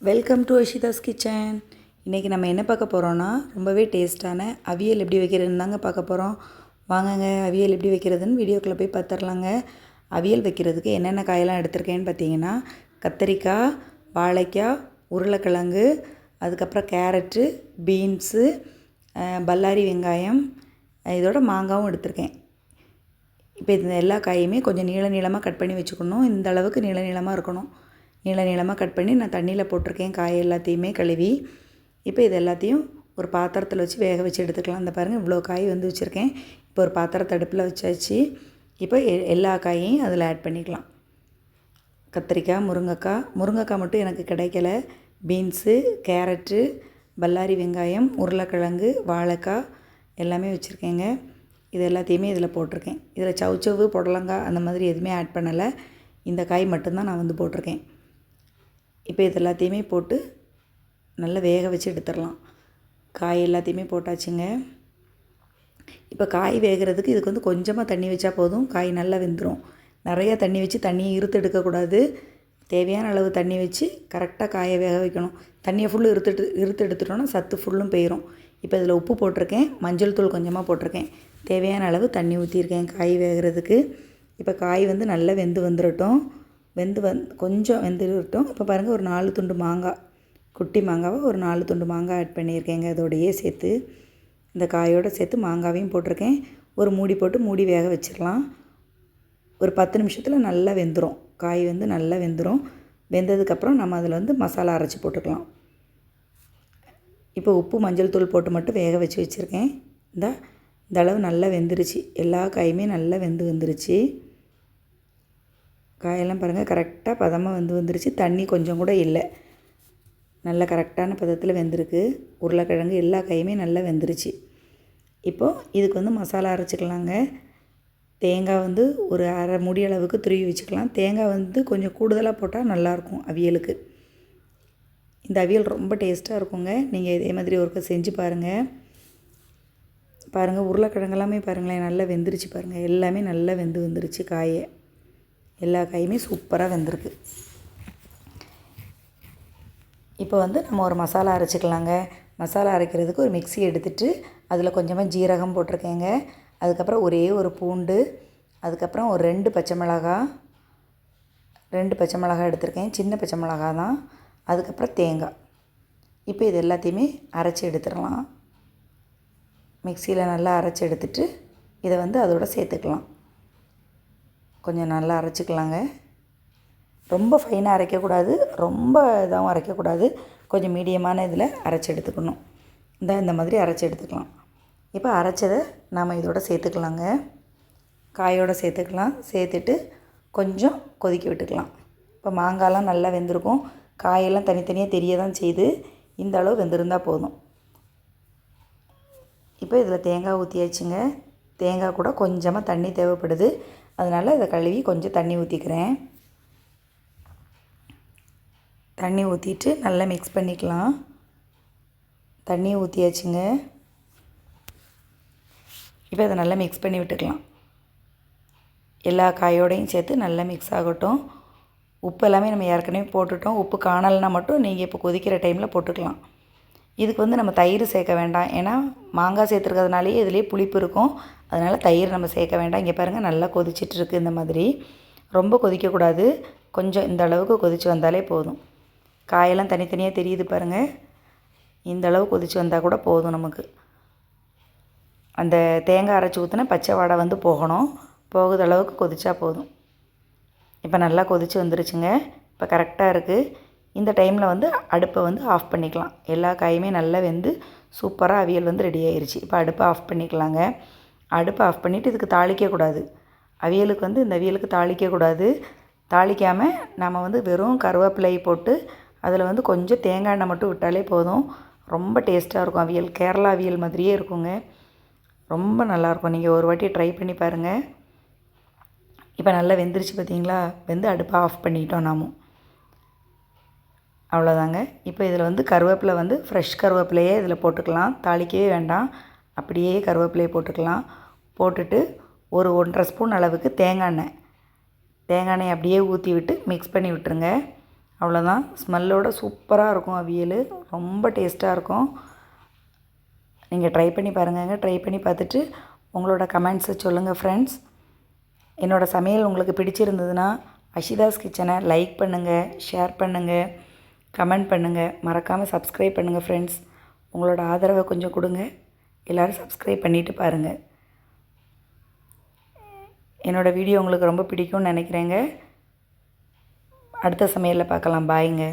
Welcome to அஷிதாஸ் kitchen. இன்றைக்கி நம்ம என்ன பார்க்க போகிறோன்னா ரொம்பவே டேஸ்ட்டான அவியல் எப்படி வைக்கிறதுன்னு தாங்க பார்க்க போகிறோம். வாங்கங்க அவியல் எப்படி வைக்கிறதுன்னு வீடியோக்குள்ளே போய் பார்த்துடலாங்க. அவியல் வைக்கிறதுக்கு என்னென்ன காயெல்லாம் எடுத்திருக்கேன்னு பார்த்தீங்கன்னா, கத்திரிக்காய், வாழைக்காய், உருளைக்கிழங்கு, அதுக்கப்புறம் கேரட்டு, பீன்ஸு, பல்லாரி வெங்காயம், இதோட மாங்காவும் எடுத்திருக்கேன். இப்போ இந்த எல்லா காயுமே கொஞ்சம் நீளமாக கட் பண்ணி வச்சுக்கணும். இந்த அளவுக்கு நீளமாக இருக்கணும். நீளமாக கட் பண்ணி நான் தண்ணியில் போட்டிருக்கேன். காய் எல்லாத்தையுமே கழுவி. இப்போ இது எல்லாத்தையும் ஒரு பாத்திரத்தில் வச்சு வேக வச்சு எடுத்துக்கலாம். இந்த பாருங்கள் இவ்வளோ காய் வந்து வச்சுருக்கேன். இப்போ ஒரு பாத்திரத்தை அடுப்பில் வச்சாச்சு. இப்போ எல்லா காயையும் அதில் ஆட் பண்ணிக்கலாம். கத்திரிக்காய், முருங்கைக்காய் மட்டும் எனக்கு கிடைக்கல. பீன்ஸு, கேரட்டு, பல்லாரி வெங்காயம், உருளைக்கிழங்கு, வாழைக்காய் எல்லாமே வச்சுருக்கேங்க. இது எல்லாத்தையுமே இதில் போட்டிருக்கேன். இதில் சவுச்சவு, புடலங்காய் அந்த மாதிரி எதுவுமே ஆட் பண்ணலை. இந்த காய் மட்டும்தான் நான் வந்து போட்டிருக்கேன். இப்போ இது எல்லாத்தையுமே போட்டு நல்லா வேக வச்சு எடுத்துடலாம். காய் எல்லாத்தையுமே போட்டாச்சுங்க. இப்போ காய் வேகிறதுக்கு இதுக்கு வந்து கொஞ்சமாக தண்ணி வச்சா போதும். காய் நல்லா வெந்துடும். நிறையா தண்ணி வச்சு தண்ணியை இறுத்து எடுக்கக்கூடாது. தேவையான அளவு தண்ணி வச்சு கரெக்டாக காயை வேக வைக்கணும். தண்ணியை ஃபுல்லு இறுத்து எடுத்துட்டோன்னா சத்து ஃபுல்லும் போயிடும். இப்போ இதில் உப்பு போட்டிருக்கேன், மஞ்சள் தூள் கொஞ்சமாக போட்டிருக்கேன். தேவையான அளவு தண்ணி ஊற்றிருக்கேன் காய் வேகிறதுக்கு. இப்போ காய் வந்து நல்லா வந்துடட்டும். கொஞ்சம் வெந்துடட்டும். இப்போ பாருங்கள் ஒரு 4 துண்டு மாங்காய், குட்டி மாங்காவை ஒரு 4 துண்டு மாங்காய் ஆட் பண்ணியிருக்கேங்க. அதோடையே சேர்த்து இந்த காயோடு சேர்த்து மாங்காவையும் போட்டிருக்கேன். ஒரு மூடி போட்டு மூடி வேக வச்சிடலாம். ஒரு 10 நிமிஷத்தில் நல்லா வெந்துடும். காய் வந்து நல்லா வெந்துடும். வெந்ததுக்கப்புறம் நம்ம அதில் வந்து மசாலா அரைச்சி போட்டுக்கலாம். இப்போ உப்பு, மஞ்சள் தூள் போட்டு மட்டும் வேக வச்சு வச்சுருக்கேன். இந்த அளவு நல்லா வெந்துருச்சு. எல்லா காயுமே நல்லா வெந்துருச்சு. காயெல்லாம் பாருங்கள் கரெக்டாக பதமாக வந்துருச்சு. தண்ணி கொஞ்சம் கூட இல்லை. நல்ல கரெக்டான பதத்தில் வெந்திருக்கு. உருளைக்கிழங்கு எல்லா காயுமே நல்லா வெந்துருச்சு. இப்போது இதுக்கு வந்து மசாலா அரைச்சிக்கலாங்க. தேங்காய் வந்து ஒரு அரை மூடி அளவுக்கு துருவி வச்சுக்கலாம். தேங்காய் வந்து கொஞ்சம் கூடுதலாக போட்டால் நல்லாயிருக்கும் அவியலுக்கு. இந்த அவியல் ரொம்ப டேஸ்ட்டாக இருக்குங்க. நீங்கள் இதே மாதிரி ஒருக்க செஞ்சு பாருங்கள். உருளைக்கிழங்கு எல்லாமே பாருங்களேன் நல்லா வெந்துருச்சு. பாருங்கள் எல்லாமே நல்லா வந்துருச்சு. காயை எல்லா காயுமே சூப்பராக வெந்திருக்கு. இப்போ வந்து நம்ம ஒரு மசாலா அரைச்சிக்கலாங்க. மசாலா அரைக்கிறதுக்கு ஒரு மிக்ஸி எடுத்துகிட்டு அதில் கொஞ்சமாக ஜீரகம் போட்டிருக்கேங்க. அதுக்கப்புறம் ஒரே ஒரு பூண்டு, அதுக்கப்புறம் ஒரு 2 பச்சை மிளகாய் எடுத்திருக்கேன். சின்ன பச்சை மிளகாய் தான். அதுக்கப்புறம் தேங்காய். இப்போ இது எல்லாத்தையுமே அரைச்சி எடுத்துடலாம். மிக்சியில் நல்லா அரைச்சி எடுத்துகிட்டு இதை வந்து அதோட சேர்த்துக்கலாம். கொஞ்சம் நல்லா அரைச்சிக்கலாங்க. ரொம்ப ஃபைனாக அரைக்கக்கூடாது, ரொம்ப இதாகவும் அரைக்கக்கூடாது. கொஞ்சம் மீடியமான இதில் அரைச்சி எடுத்துக்கணும். இந்த மாதிரி அரைச்சி எடுத்துக்கலாம். இப்போ அரைச்சதை நாம் இதோட சேர்த்துக்கலாங்க. காயோடு சேர்த்துக்கலாம். சேர்த்துட்டு கொஞ்சம் கொதிக்க விட்டுக்கலாம். இப்போ மாங்காய்லாம் நல்லா வெந்திருக்கும். காயெல்லாம் தனித்தனியாக தெரிய தான் செய்யுது. இந்த அளவு வெந்திருந்தால் போதும். இப்போ இதில் தேங்காய் ஊற்றியாச்சுங்க. தேங்காய் கூட கொஞ்சமாக தண்ணி தேவைப்படுது. அதனால் இதை கழுவி கொஞ்சம் தண்ணி ஊற்றிக்கிறேன். தண்ணி ஊற்றிட்டு நல்லா மிக்ஸ் பண்ணிக்கலாம். தண்ணி ஊற்றியாச்சுங்க. இப்போ இதை நல்லா மிக்ஸ் பண்ணி விட்டுக்கலாம். எல்லா காயோடையும் சேர்த்து நல்லா மிக்ஸ் ஆகட்டும். உப்பு எல்லாமே நம்ம ஏற்கனவே போட்டுட்டோம். உப்பு காணலைன்னா மட்டும் நீங்கள் இப்போ கொதிக்கிற டைமில் போட்டுக்கலாம். இதுக்கு வந்து நம்ம தயிர் சேர்க்க வேண்டாம். ஏன்னா மாங்காய் சேர்த்துருக்கிறதுனாலே இதுலேயே புளிப்பு இருக்கும். அதனால் தயிர் நம்ம சேர்க்க வேண்டாம். இங்கே பாருங்கள் நல்லா கொதிச்சிட்ருக்கு. இந்த மாதிரி ரொம்ப கொதிக்கக்கூடாது. கொஞ்சம் இந்த அளவுக்கு கொதித்து வந்தாலே போதும். காயெல்லாம் தனித்தனியாக தெரியுது பாருங்கள். இந்த அளவு கொதித்து வந்தால் கூட போதும் நமக்கு. அந்த தேங்காய் அரைச்சி ஊற்றினா பச்சை வாடை வந்து போகணும். போகுத அளவுக்கு கொதிச்சா போதும். இப்போ நல்லா கொதித்து வந்துருச்சுங்க. இப்போ கரெக்டாக இருக்குது. இந்த டைமில் வந்து அடுப்பை வந்து ஆஃப் பண்ணிக்கலாம். எல்லா காயுமே நல்லா வெந்து சூப்பராக அவியல் வந்து ரெடி ஆயிடுச்சு. இப்போ அடுப்பை ஆஃப் பண்ணிக்கலாங்க. அடுப்பை ஆஃப் பண்ணிவிட்டு இதுக்கு தாளிக்கக்கூடாது. அவியலுக்கு வந்து இந்த அவியலுக்கு தாளிக்கக்கூடாது. தாளிக்காமல் நம்ம வந்து வெறும் கருவேப்பிலை போட்டு அதில் வந்து கொஞ்சம் தேங்காய் எண்ணெய் மட்டும் விட்டாலே போதும். ரொம்ப டேஸ்ட்டாக இருக்கும் அவியல். கேரளா அவியல் மாதிரியே இருக்குங்க. ரொம்ப நல்லாயிருக்கும். நீங்கள் ஒரு வாட்டி ட்ரை பண்ணி பாருங்கள். இப்போ நல்லா வெந்துருச்சு பார்த்தீங்களா? வெந்து அடுப்பை ஆஃப் பண்ணிட்டோம் நாமும். அவ்வளோதாங்க. இப்போ இதில் வந்து கருவேப்பிலை வந்து ஃப்ரெஷ் கருவேப்பிலையே இதில் போட்டுக்கலாம். தாளிக்கவே வேண்டாம். அப்படியே கருவேப்பிலையை போட்டுக்கலாம். போட்டுட்டு ஒரு 1½ ஸ்பூன் அளவுக்கு தேங்காய் எண்ணெய் அப்படியே ஊற்றி விட்டு மிக்ஸ் பண்ணி விட்டுருங்க. அவ்வளோதான். ஸ்மெல்லோட சூப்பராக இருக்கும் அவியல். ரொம்ப டேஸ்ட்டாக இருக்கும். நீங்கள் ட்ரை பண்ணி பாருங்கங்க. ட்ரை பண்ணி பார்த்துட்டு உங்களோட கமெண்ட்ஸை சொல்லுங்கள் ஃப்ரெண்ட்ஸ். என்னோடய சமையல் உங்களுக்கு பிடிச்சிருந்ததுன்னா அஷிதாஸ் கிச்சனை லைக் பண்ணுங்கள், ஷேர் பண்ணுங்கள், கமெண்ட் பண்ணுங்கள். மறக்காமல் சப்ஸ்கிரைப் பண்ணுங்கள் ஃப்ரெண்ட்ஸ். உங்களோட ஆதரவை கொஞ்சம் கொடுங்க. எல்லோரும் சப்ஸ்கிரைப் பண்ணிவிட்டு பாருங்கள். என்னோடய வீடியோ உங்களுக்கு ரொம்ப பிடிக்கும்னு நினைக்கிறேங்க. அடுத்த சமையலில் பார்க்கலாம். பாய்ங்க.